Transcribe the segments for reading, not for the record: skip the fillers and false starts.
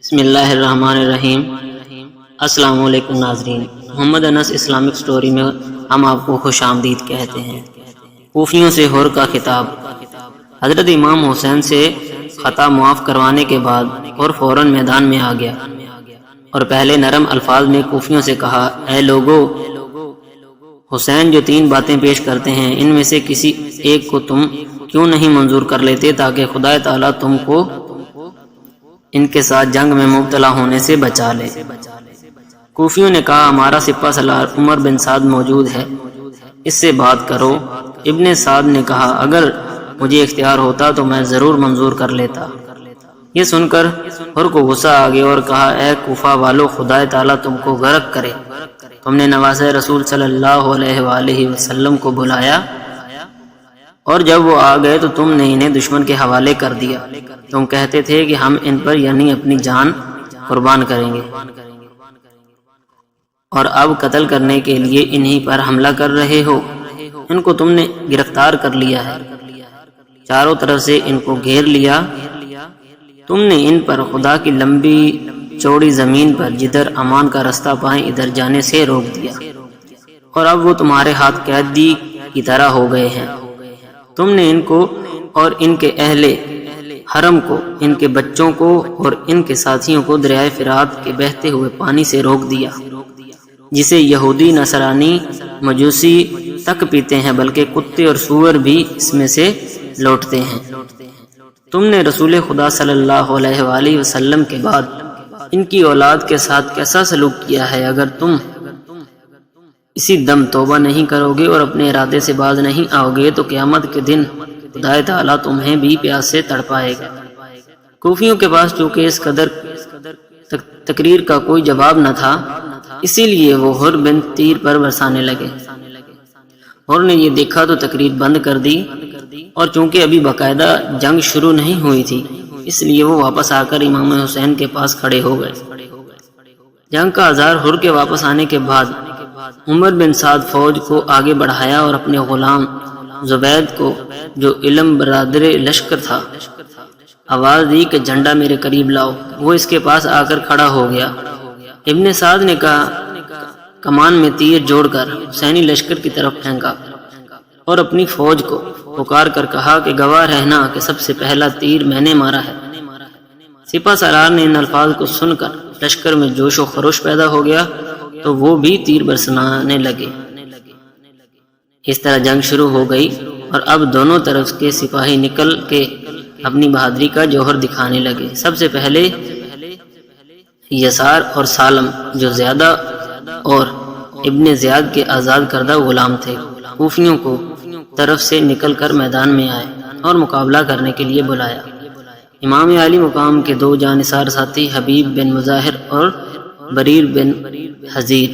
بسم اللہ الرحمن الرحیم۔ السلام علیکم ناظرین، محمد انس اسلامک سٹوری میں ہم آپ کو خوش آمدید کہتے ہیں۔ کوفیوں سے حر کا خطاب۔ حضرت امام حسین سے خطا معاف کروانے کے بعد حر فوراً میدان میں آ گیا اور پہلے نرم الفاظ میں کوفیوں سے کہا، اے لوگو، حسین جو 3 باتیں پیش کرتے ہیں ان میں سے کسی ایک کو تم کیوں نہیں منظور کر لیتے تاکہ خدا تعالیٰ تم کو ان کے ساتھ جنگ میں مبتلا ہونے سے بچا لے۔ کوفیوں نے کہا، ہمارا سپہ سالار عمر بن سعد موجود ہے، اس سے بات کرو۔ ابن سعد نے کہا، اگر مجھے اختیار ہوتا تو میں ضرور منظور کر لیتا۔ یہ سن کر حر کو غصہ آ گیا اور کہا، اے کوفہ والو، خدا تعالیٰ تم کو غرق کرے، تم نے نواسۂ رسول صلی اللہ علیہ وآلہ وسلم کو بلایا اور جب وہ آ گئے تو تم نے انہیں دشمن کے حوالے کر دیا۔ تم کہتے تھے کہ ہم ان پر یعنی اپنی جان قربان کریں گے، اور اب قتل کرنے کے لیے انہی پر حملہ کر رہے ہو۔ ان کو تم نے گرفتار کر لیا ہے، چاروں طرف سے ان کو گھیر لیا۔ تم نے ان پر خدا کی لمبی چوڑی زمین پر جدھر امان کا رستہ پائیں ادھر جانے سے روک دیا، اور اب وہ تمہارے ہاتھ قیدی کی طرح ہو گئے ہیں۔ تم نے ان کو اور ان کے اہل حرم کو، ان کے بچوں کو اور ان کے ساتھیوں کو دریائے فرات کے بہتے ہوئے پانی سے روک دیا، جسے یہودی، نصرانی، مجوسی تک پیتے ہیں، بلکہ کتے اور سور بھی اس میں سے لوٹتے ہیں۔ تم نے رسول خدا صلی اللہ علیہ وآلہ وسلم کے بعد ان کی اولاد کے ساتھ کیسا سلوک کیا ہے؟ اگر تم اسی دم توبہ نہیں کرو گے اور اپنے ارادے سے باز نہیں آؤ گے تو قیامت کے دن خدا تعالیٰ تمہیں بھی پیاس سے تڑپائے گا۔ کوفیوں کے پاس چونکہ اس قدر تقریر کا کوئی جواب نہ تھا، اسی لیے وہ حر بن تیر پر برسانے لگے۔ حر نے یہ دیکھا تو تقریر بند کر دی، اور چونکہ ابھی باقاعدہ جنگ شروع نہیں ہوئی تھی اس لیے وہ واپس آ کر امام حسین کے پاس کھڑے ہو گئے۔ جنگ کا آزار حر کے واپس آنے کے بعد عمر بن سعد فوج کو آگے بڑھایا اور اپنے غلام زبید کو، جو علم برادر لشکر تھا، آواز دی کہ جھنڈا میرے قریب لاؤ۔ وہ اس کے پاس آ کر کھڑا ہو گیا۔ ابن سعد نے کہا، کمان میں تیر جوڑ کر حسینی لشکر کی طرف پھینکا اور اپنی فوج کو پکار کر کہا کہ گواہ رہنا کہ سب سے پہلا تیر میں نے مارا ہے۔ سپہ سالار نے ان الفاظ کو سن کر لشکر میں جوش و خروش پیدا ہو گیا تو وہ بھی تیر برسانے لگے۔ اس طرح جنگ شروع ہو گئی اور اب دونوں طرف کے سپاہی نکل کے اپنی بہادری کا جوہر دکھانے لگے۔ سب سے پہلے یسار اور سالم، جو زیادہ اور ابن زیاد کے آزاد کردہ غلام تھے، کوفیوں کو طرف سے نکل کر میدان میں آئے اور مقابلہ کرنے کے لیے بلایا۔ امام عالی مقام کے 2 جانثار ساتھی حبیب بن مظاہر اور بریر بن حزیر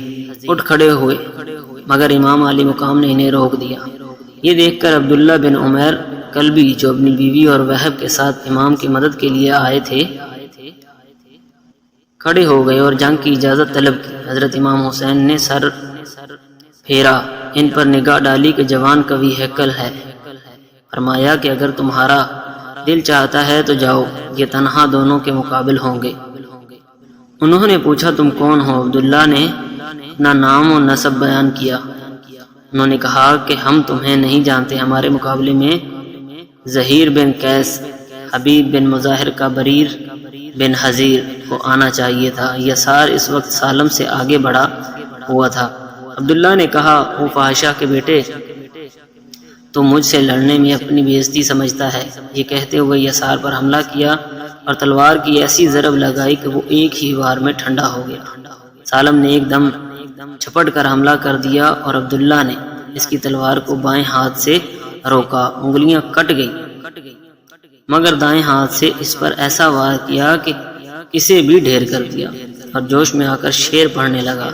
اٹھ کھڑے ہوئے، مگر امام علی مقام نے انہیں روک دیا۔ یہ دیکھ کر عبداللہ بن عمیر کلبی، جو اپنی بیوی اور وہب کے ساتھ امام کی مدد کے لیے آئے تھے، کھڑے ہو گئے اور جنگ کی اجازت طلب کی۔ حضرت امام حسین نے سر پھیرا، ان پر نگاہ ڈالی کہ جوان قوی ہیکل ہے، فرمایا کہ اگر تمہارا دل چاہتا ہے تو جاؤ، یہ تنہا دونوں کے مقابل ہوں گے۔ انہوں نے پوچھا، تم کون ہو؟ عبداللہ نے اپنا نام و نسب بیان کیا۔ انہوں نے کہا کہ ہم تمہیں نہیں جانتے، ہمارے مقابلے میں زہیر بن قیس، حبیب بن مظاہر کا بریر بن حزیر کو آنا چاہیے تھا۔ یسار اس وقت سالم سے آگے بڑھا ہوا تھا۔ عبداللہ نے کہا، او فاحشہ کے بیٹے، تو مجھ سے لڑنے میں اپنی بے عزتی سمجھتا ہے۔ یہ کہتے ہوئے یسار پر حملہ کیا اور تلوار کی ایسی ضرب لگائی کہ وہ ایک ہی وار میں ٹھنڈا ہو گیا۔ سالم نے ایک دم چھپٹ کر حملہ کر دیا اور عبداللہ نے اس کی تلوار کو بائیں ہاتھ سے روکا، انگلیاں کٹ گئی، مگر دائیں ہاتھ سے اس پر ایسا وار کیا کہ اسے بھی ڈھیر کر دیا اور جوش میں آ کر شعر پڑھنے لگا۔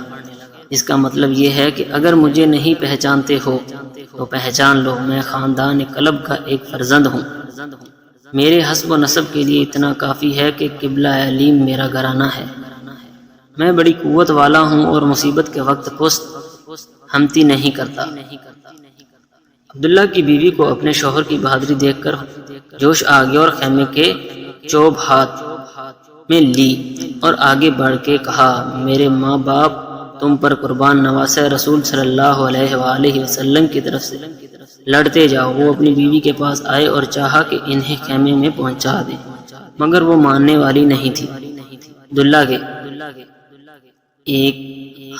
اس کا مطلب یہ ہے کہ اگر مجھے نہیں پہچانتے ہو تو پہچان لو، میں خاندان کلب کا ایک فرزند ہوں۔ میرے حسب و نسب کے لیے اتنا کافی ہے کہ قبلہ علیم میرا گھرانہ ہے۔ میں بڑی قوت والا ہوں اور مصیبت کے وقت پست ہمتی نہیں کرتا۔ عبداللہ کی بیوی کو اپنے شوہر کی بہادری دیکھ کر جوش آ گیا اور خیمے کے چوب ہاتھ میں لی اور آگے بڑھ کے کہا، میرے ماں باپ تم پر قربان، نواسہ رسول صلی اللہ علیہ وآلہ وسلم کی طرف سے لڑتے جاؤ۔ وہ اپنی بیوی کے پاس آئے اور چاہا کہ انہیں خیمے میں پہنچا دیں، مگر وہ ماننے والی نہیں تھی۔ عبداللہ کے ایک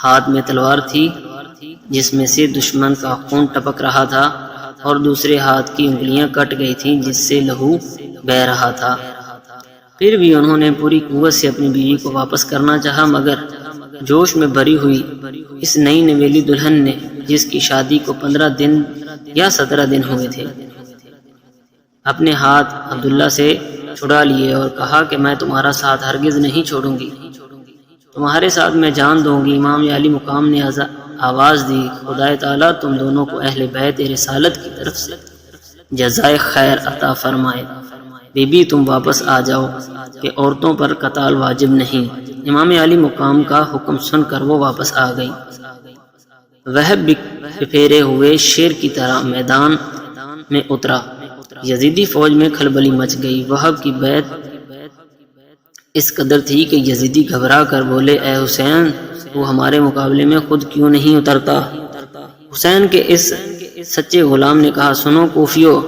ہاتھ میں تلوار تھی جس میں سے دشمن کا خون ٹپک رہا تھا، اور دوسرے ہاتھ کی انگلیاں کٹ گئی تھیں جس سے لہو بہہ رہا تھا۔ پھر بھی انہوں نے پوری قوت سے اپنی بیوی کو واپس کرنا چاہا، مگر جوش میں بھری ہوئی اس نئی نویلی دلہن نے، جس کی شادی کو 15 دن یا 17 دن ہوئے تھے، اپنے ہاتھ عبداللہ سے چھڑا لیے اور کہا کہ میں تمہارا ساتھ ہرگز نہیں چھوڑوں گی، تمہارے ساتھ میں جان دوں گی۔ امام علی مقام نے آواز دی، خدا تعالیٰ تم دونوں کو اہل بیت رسالت کی طرف سے جزائے خیر عطا فرمائے۔ بی بی تم واپس آ جاؤ کہ عورتوں پر قتال واجب نہیں۔ امام علی مقام کا حکم سن کر وہ واپس آ گئی۔ وہب بھی پھیرے ہوئے شیر کی طرح میدان میں اترا۔ یزیدی فوج میں کھلبلی مچ گئی۔ وہب کی بیعت اس قدر تھی کہ یزیدی گھبرا کر بولے، اے حسین تو ہمارے مقابلے میں خود کیوں نہیں اترتا؟ حسین کے اس سچے غلام نے کہا، سنو کوفیو،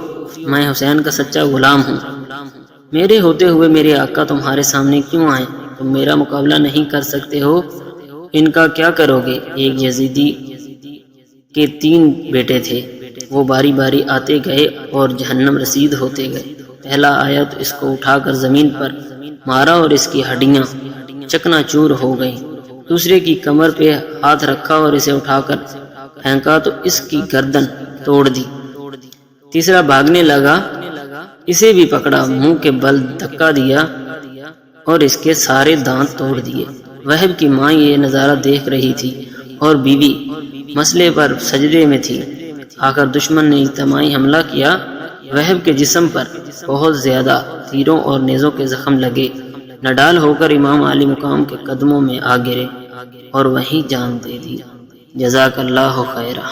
میں حسین کا سچا غلام ہوں، میرے ہوتے ہوئے میرے آقا تمہارے سامنے کیوں آئیں؟ تم میرا مقابلہ نہیں کر سکتے ہو، ان کا کیا کرو گے؟ ایک یزیدی کے 3 بیٹے تھے، وہ باری باری آتے گئے اور جہنم رسید ہوتے گئے۔ پہلا آیا تو اس کو اٹھا کر زمین پر مارا اور اس کی ہڈیاں چکنا چور ہو گئیں۔ دوسرے کی کمر پہ ہاتھ رکھا اور اسے اٹھا کر پھینکا تو اس کی گردن توڑ دی۔ تیسرا بھاگنے لگا، اسے بھی پکڑا، منہ کے بل دھکا دیا اور اس کے سارے دانت توڑ دیے۔ وہب کی ماں یہ نظارہ دیکھ رہی تھی اور بیوی مسئلے پر سجدے میں تھی۔ آخر دشمن نے اجتماعی حملہ کیا۔ وہب کے جسم پر بہت زیادہ تیروں اور نیزوں کے زخم لگے، نڈال ہو کر امام علی مقام کے قدموں میں آ گرے اور وہیں جان دے دی۔ جزاک اللہ خیرہ۔